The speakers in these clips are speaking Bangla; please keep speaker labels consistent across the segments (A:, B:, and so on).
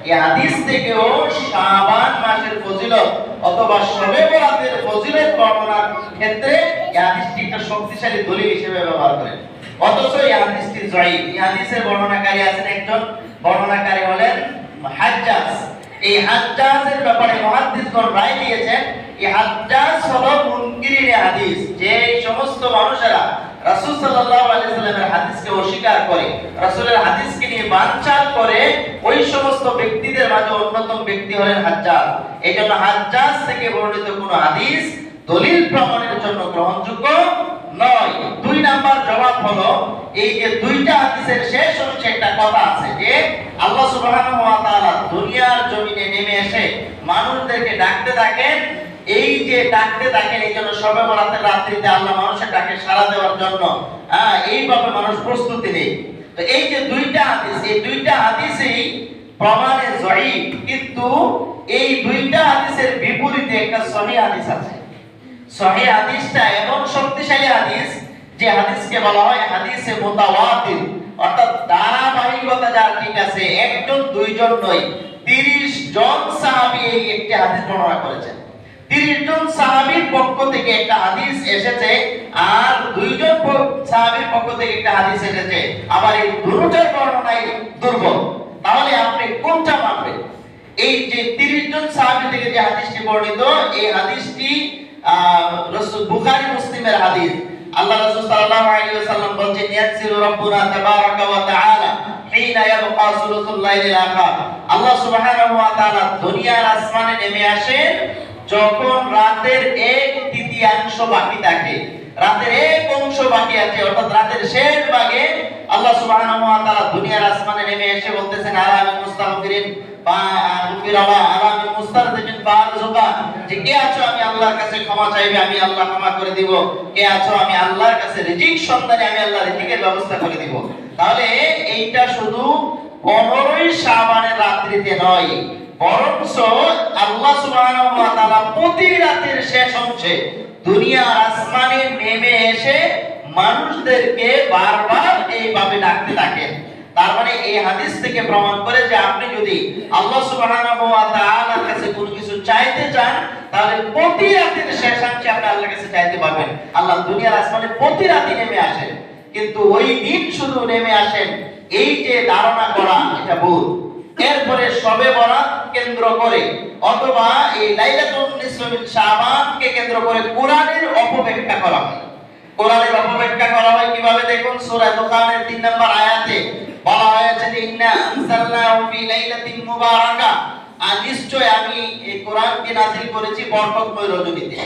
A: এই হাদিস থেকেও শাবান মাসের ফজিলত অথবা শবে বরাতের ফজিলত বর্ণনার ক্ষেত্রে এই হাদিসটি একটা শক্তিশালী দলিল হিসেবে ব্যবহার করেন। অথচ এই হাদিসটি জয়ীফ। এই হাদিসের বর্ণনাকারী আছেন একজন, বর্ণনাকারী হলেন হাজ্জাজ। এই হাজ্জাজের ব্যাপারে মুহাদ্দিসগণ রায় দিয়েছেন, এই হাজ্জাজ হলো মুনকিরিনে হাদিস, যে সমস্ত মানুষেরা রাসূল সাল্লাল্লাহু আলাইহি সাল্লামের হাদিসকে অস্বীকার করে, রাসূলের হাদিসকে নিয়ে বানচাল করে, ওই সমস্ত ব্যক্তিদের মাঝে অন্যতম ব্যক্তি হলেন হাজ্জাজ। এইজন্য হাজ্জাজ থেকে বর্ণিত কোনো হাদিস দলিল প্রমাণের জন্য গ্রহণযোগ্য নয়। দুই নাম্বার জবাব হলো, এই যে দুইটা হাদিসের শেষ অংশে একটা কথা আছে যে আল্লাহ সুবহানাহু ওয়া তাআলা দুনিয়ার জমিনে নেমে এসে মানুষদেরকে ডাকতে থাকেন। এই যে ডাকতে থাকেন, এই জন্য শবে বরাতের রাত্রিতে আল্লাহ মানুষের ডাকে সাড়া দেওয়ার জন্য এইভাবে মানুষ প্রস্তুতি নেয়। তো এই যে দুইটা হাদিস, এই দুইটা হাদিসই প্রমাণে জয়ীফ, কিন্তু এই দুইটা হাদিসের বিপরীতে একটা সহিহ হাদিস আছে। সহিহ হাদিসটা এমন শক্তিশালী হাদিস যে হাদিসকে বলা হয় হাদিসে মুতাওয়াতির, অর্থাৎ ধারাবাহিকতা যার ঠিক আছে, একজন দুইজন নয়, 30 জন সাহাবী এই একটি হাদিস বর্ণনা করেছেন। 30 জন সাহাবীর পক্ষ থেকে একটা হাদিস এসেছে, আর দুইজন সাহাবীর পক্ষ থেকে একটা হাদিস এসেছে, আবার এই দুটোর বর্ণনাই দুর্বল। তাহলে আপনি কোনটা মানবেন? এই যে 30 জন সাহাবী থেকে যে হাদিসটি বর্ণিত, এই হাদিসটি রাসূল বুখারী মুসলিমের হাদিস। আল্লাহ রাসূল সাল্লাল্লাহু আলাইহি ওয়াসাল্লাম বলেন, ইয়ানসিলু রাব্বুনা তাবারাকা ওয়া তাআলা হিনা ইয়াবকা সুলুসুল লাইলিল আখির। আল্লাহ সুবহানাহু ওয়া তাআলা দুনিয়ার আসমানে নেমে আসেন যখন রাতের 1/3 বাকি থাকে। রাতের এক অংশ বাকি আছে, অর্থাৎ রাতের শেষ ভাগে আল্লাহ সুবহানাহু ওয়া তাআলা দুনিয়ার আসমানে নেমে এসে বলতেছেন, আলামিন মুস্তাগফিরিন বা মুগফিরালা আলামিন মুস্তারদিন ফারজুকা, যে কে আছো আমি আল্লাহর কাছে ক্ষমা চাইবে, আমি আল্লাহ ক্ষমা করে দিব। কে আছো আমি আল্লাহর কাছে রিজিক সন্ধানে, আমি আল্লাহ রিজিকের ব্যবস্থা করে দিব। তাহলে এইটা শুধু 15ই শাবানের রাত্রিতে নয়, বরঞ্চ আল্লাহ সুবহানাহু ওয়া তাআলা প্রতি রাতের শেষ অংশে দুনিয়ার আসমানে নেমে এসে মানুষদেরকে বারবার এইভাবে ডাকতে থাকেন। তার মানে এই হাদিস থেকে প্রমাণ করে যে আপনি যদি আল্লাহ সুবহানাহু ওয়া তাআলার কাছে কোনো কিছু চাইতে চান, তাহলে প্রতি রাতের শেষাংশে আপনি আল্লাহর কাছে চাইতে পারবেন। আল্লাহ দুনিয়ার আসমানে প্রতি রাতে নেমে আসেন, কিন্তু ওই দিন শুধু নেমে আসেন, এই যে ধারণা করা এটা ভুল। এরপরে শবে বরাত কেন্দ্র করে অথবা এই লাইলাতুন নিসফ মিন শাবানকে কেন্দ্র করে কোরআনের অপব্যাখ্যা করা হয়। কোরআনের অপব্যাখ্যা করা হয় কিভাবে? দেখুন, সূরা দুখানের 3 নম্বর আয়াতে বলা হয়েছে যে ইন্না আনসালনাহু ফি লাইলাতিন মুবারাকা, আর নিশ্চয় আমি এই কোরআনকে নাযিল করেছি বরকতময় রজনীতে।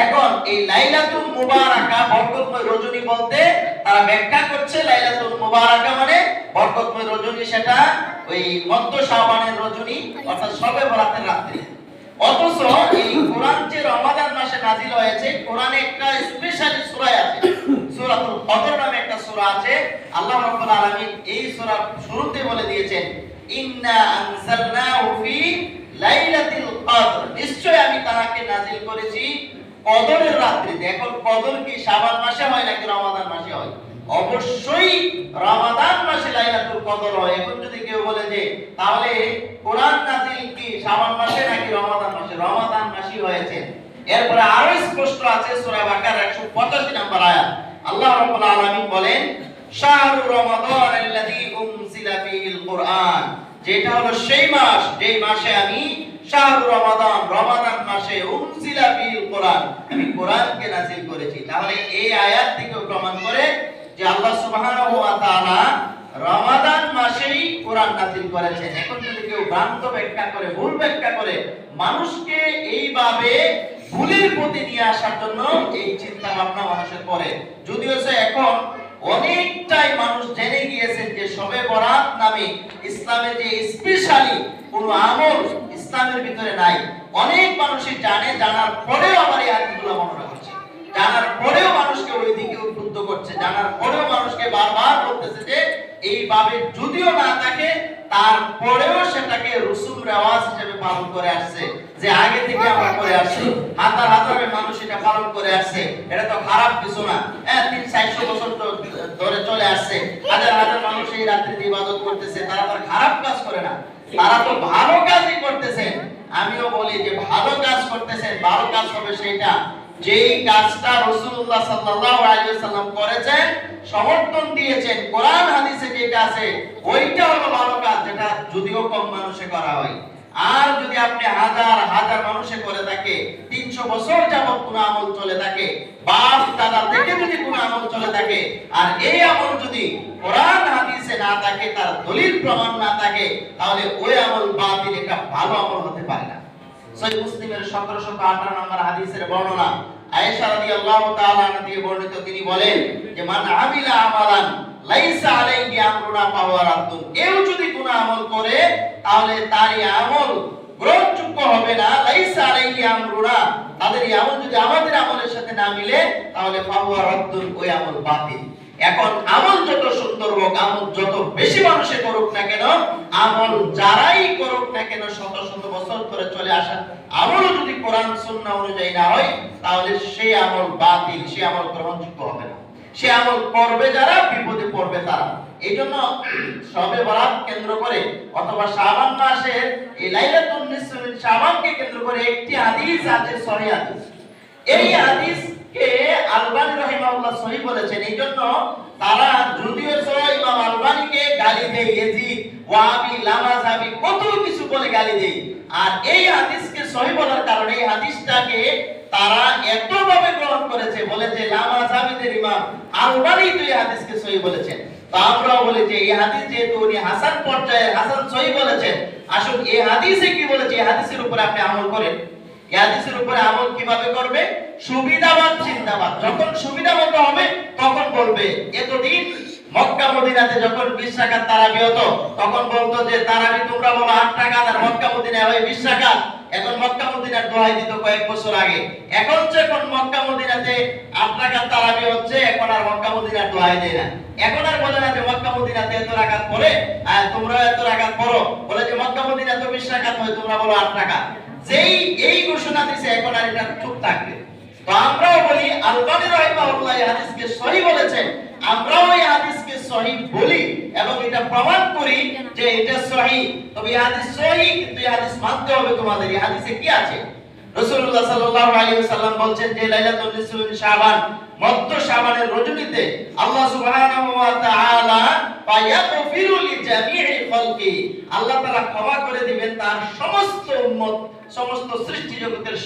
A: এখন এই লাইলাতুল মুবারাকা বরকতময় রজনী বলতে তারা ব্যাখ্যা করছে লাইলাতুল মুবারাকা মানে বরকতময় রজনী, সেটা ওই মধ্য শাবানের রজনী, অর্থাৎ শবে বরাতের রাত্রি। অথচ এই কোরআন যে রমাদান মাসে নাযিল হয়েছে, কোরআনে একটা স্পেশাল সূরা আছে, সূরাতুল কদর নামে একটা সূরা আছে। আল্লাহ রাব্বুল আলামিন এই সূরার শুরুতে বলে দিয়েছেন, ইন্না আনসালনাহু ফি লাইলাতিল কদর, নিশ্চয় আমি তাহাকে নাযিল করেছি কদরের রাত্রিতে। এখন কদর কি শাবান মাসে হয় নাকি রমাদান মাসে হয়? অবশ্যই রমাদান মাসে লাইলাতুল কদর হয়। এখন যদি কেউ বলে যে তাহলে কোরআন নাযিল কি শাবান মাসে নাকি রমাদান মাসে, রমাদান মাসেই হয়েছে। এরপরে আরো স্পষ্ট আছে সূরা বাকারা 185 নম্বর আয়াত, আল্লাহ রাব্বুল আলামিন বলেন, শাহরু রমাদান আল্লাযী উনজিলা ফীহিল কুরআন, যেটা হলো সেই মাস যেই মাসে আমি শাহরু রমাদান, রমাদান মাসে উনজিলা ফীহিল কুরআন, আমি কোরআনকে নাযিল করেছি। তাহলে এই আয়াত থেকে প্রমাণ করে যে আল্লাহ সুবহানাহু ওয়া তাআলা রমাদান মাসেই কোরআন নাযিল করেছেন। এখন যদি কেউ ভ্রান্ত ব্যাখ্যা করে, ভুল ব্যাখ্যা করে, মানুষকে এইভাবে ভুলের প্রতি নিয়ে আসার জন্য এই চিন্তা ভাবনা মানুষের করে। যদিও এখন অনেকটাই মানুষ জেনে গিয়েছেন যে শবে বরাত নামে ইসলামে যে স্পেশালি কোনো আমল ইসলামের ভিতরে নাই, অনেক মানুষই জানে, জানার পরেও আবার এই হাদিসগুলো মনে রাখছে, জানার পরেও মানুষকে ওই দিকে উদ্বুদ্ধ করছে, জানার পরেও মানুষকে বারবার বলতেছে যে এইভাবে যদিও না থাকে তারপরেও সেটাকে রসুম রেওয়াজ হিসেবে পালন করে আসছে, যে আগে থেকে আমরা করে আসছি, হাজার হাজার মানুষ এটা পালন করে আসছে, এটা তো খারাপ কিছু না। 300-400 বছর ধরে চলে আসছে, হাজার হাজার মানুষ এই রাত্রিতে ইবাদত করতেছে, তারা আবার খারাপ কাজ করে না। তারা তো ভালো কাজই করতেছেন। আমিও বলি যে ভালো কাজ করতেছেন, ভালো কাজ হবে সেটা যেই কাজটা রাসূলুল্লাহ সাল্লাল্লাহু আলাইহি ওয়াসাল্লাম করেছেন, সমর্থন দিয়েছেন, কোরআন হাদিসে যেটা আছে ওইটা হলো ভালো কাজ, যেটা যদিও কম মানুষে করা হয়। আর যদি আপনি হাজার হাজার মানুষে করে থাকে, 300 বছর যাবত কোন আমল চলে থাকে, বাপ দাদা থেকে যদি কোন আমল চলে থাকে, আর এই আমল যদি কোরআন হাদিসে না থাকে, তার দলিল প্রমাণ না থাকে, তাহলে ওই আমল বাতিল, এটা ভালো আমল হতে পারে না। সহিহ মুসলিমের 1758 নম্বর হাদিসের বর্ণনা, আয়েশা রাদিয়াল্লাহু তাআলা আনহা থেকে বর্ণিত, তিনি বলেন যে মান আমিলা আমালান লাইসা আলাইহি আমরুনা ফাহুয়া রাদ্দুন, কেউ যদি কোন আমল করে তাহলে তার এই আমল গ্রহণযোগ্য হবে না। লাইসা আলাইহি আমরুনা, তাদের এই আমল যদি আমাদের আমলের সাথে না মিলে তাহলে ফাহুয়া রাদ্দুন, ওই আমল বাতিল। এখন আমল যত সুন্দর হোক, আমল যত বেশি মানুষে করুক না কেন, আমল যারাই করুক না কেন, শত শত বছর ধরে চলে আসা আমল যদি কোরআন সুন্নাহ অনুযায়ী না হয়, তাহলে সেই আমল বাতিল, সেই আমল গ্রহণযোগ্য হবে না। সে আমল করবে যারা, বিপদে পড়বে তারা। এইজন্য শবে বরাত কেন্দ্র করে অথবা শাবান মাসের এই লাইলাতুন নিসফ মিন শাবানকে কেন্দ্র করে একটি হাদিস আছে, সহিহ হাদিস। এই হাদিসকে আলবানী রাহিমাহুল্লাহ সহিহ বলেছেন। এইজন্য তারা যদিও ইমাম আলবানীকে গালি দেয়, ইয়াজিদ, ওয়াহাবি, লামাযাবি, কত কিছু বলে গালি দেয়, আর এই হাদিসকে সহিহ বলার কারণে এই হাদিসটাকে তারা এতভাবে গ্রহণ করেছে, বলে যে লামাযাবিদের ইমাম আলবানী তো এই হাদিসকে সহিহ বলেছেন। তো আমরাও বলি যে এই হাদিস যেহেতু উনি হাসান পর্যায়ে, হাসান সহিহ বলেছেন, আসুন এই হাদিসে কি বলেছে, এই হাদিসের উপরে আপনি আমল করেন। এই হাদিসের উপরে আমল কিভাবে করবে? সুবিধাবাদ চিন্তাবাদ, যখন সুবিধা মতো হবে তখন বলবে। এতদিন মক্কা মদিনাতে যখন 20 রাকাত তারাবি হতো, তখন বলতো যে তারাবি তোমরা বলো 8 রাকাত, আর মক্কা মদিনায় হয় 20 রাকাত। এখন মক্কা মদিনার দোহাই দিত কয়েক বছর আগে। এখন যখন মক্কা মদিনাতে 8 রাকাত তারাবি হচ্ছে, এখন আর মক্কা মদিনার দোহাই দেয় না। এখন আর বলে না যে মক্কা মদিনাতে এত রাকাত পড়ে আর তোমরা এত রাকাত পড়ো, বলে যে মক্কা মদিনাতে 20 রাকাত হয়, তোমরা বলো 8 রাকাত। যেই এই ঘোষণা দিয়েছে, এখন আর এটা চুপ থাকবে। তো আমরাও বলি আলবানী রাহিমাহুল্লাহ এই হাদিসকে সহিহ বলেছেন, আমরাও এই হাদিসকে সহিহ বলি এবং এটা প্রমাণ করি যে এটা সহিহ। তবে এই হাদিস সহিহ, কিন্তু এই হাদিস মানতে হবে তোমাদের। এই হাদিসে কি আছে? রাসূলুল্লাহ সাল্লাল্লাহু আলাইহি ওয়াসাল্লাম বলছেন যে লাইলাতুল নিসফ মিন শাবান, মধ্য শাবানের রজনীতে আল্লাহ সুবহানাহু ওয়া তাআলা ফায়াগফিরু লিজামি'i খালকি, আল্লাহ তাআলা ক্ষমা করে দিবেন তার সমস্ত উম্মত, সমস্ত সৃষ্টি জগতের